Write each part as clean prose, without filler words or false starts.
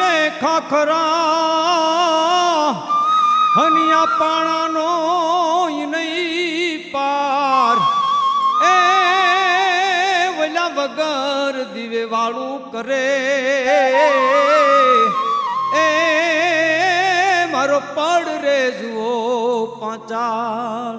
ને ખાખરા હનિયા પાણાનો નહીં પાર એ વલ્યા વગર દીવે વાળું કરે એ મારો પડ રે જુઓ પાંચાળ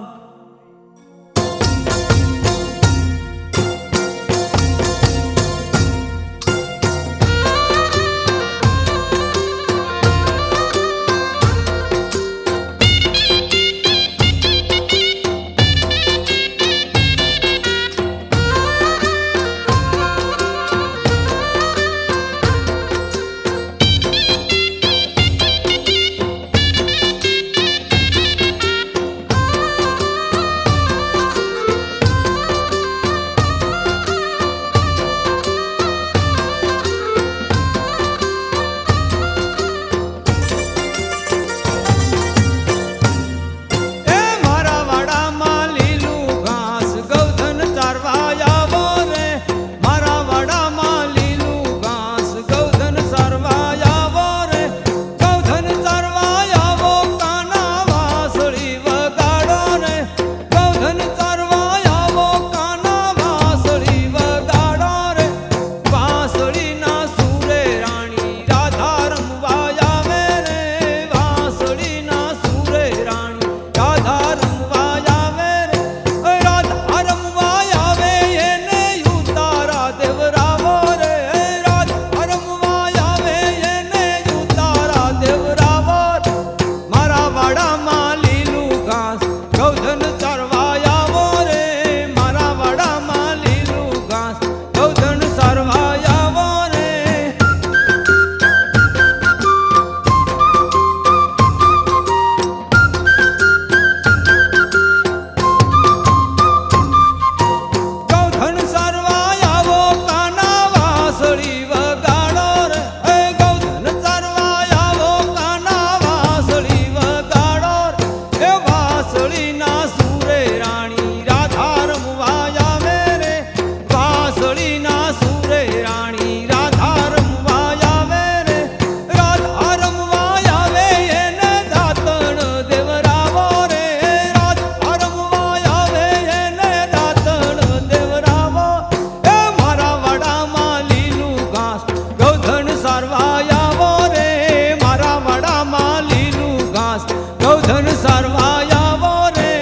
ગૌધન સારવા આવો રે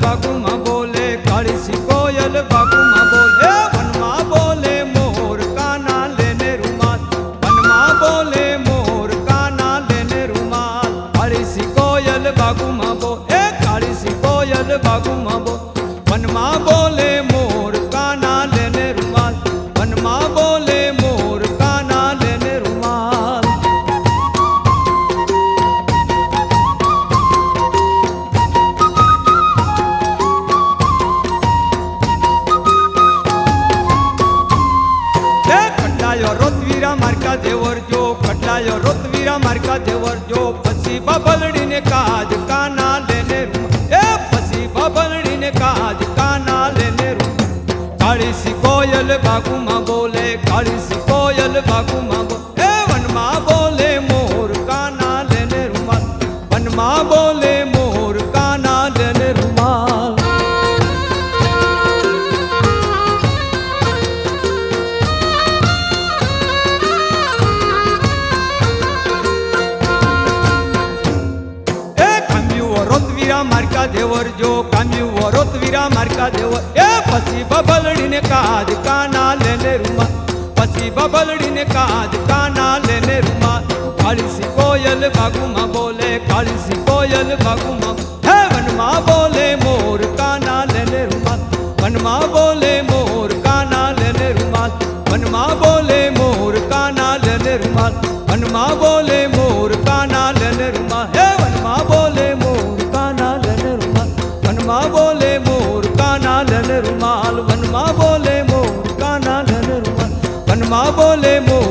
બાગુમાં બોલે કાળી સી કોયલ બાગુમાં બોલે વનમાં બોલે મોર કાના લેને રૂમાલ વનમાં બોલે મોર કાના લેને રૂમાલ કાળી સી કોયલ બાગુમાં બોલે કાળી સી કોયલ બાગુમાં બોલે વનમાં બોલે મોર કાના લેને રૂમાલ વનમાં બોલે મોર કાના લેને રૂમાલ કટલાયો રોતવીરા માર્કા દેવર જો કટલાયો રોતવીરા માર્કા દેવર જો પછી બબલડીને કાજ કાના લેને રૂમાલ એ પછી બબલડીને કાજ કાના લેને રૂમાલ કાળી સી કોયલ બાગુમાં બોલે કાળી સી કોયલ બાગુમાં બોલે એ વનમાં બોલે મોર કાના લેને રૂમાલ વનમાં બોલે મોર કાના લેને રૂમાલ રોતવીરા માર્કા દેવર જો કામ્યું રોતવીરા માર્કા દેવર એ પછી બબલડીને કાજ કાના લેને રૂમાલ પછી બબલડીને કાજ કાના લેને રૂમાલ કાળી સી કોયલ બાગુમાં બોલે કાળી સી કોયલ બાગુમાં હે વનમાં બોલે મોર કાના લેને રૂમાલ વનમાં બોલે મોર કાના લેને રૂમાલ વનમાં બોલે મોર કાના લેને રૂમાલ વનમાં બોલે મોર કાના લેને રૂમાલ હે વનમાં બોલે મોર કાના લેને રૂમાલ વનમાં બોલે મોર કાના લેને રૂમાલ વનમાં બોલે મોર કાના લેને રૂમાલ વનમાં બોલે મોર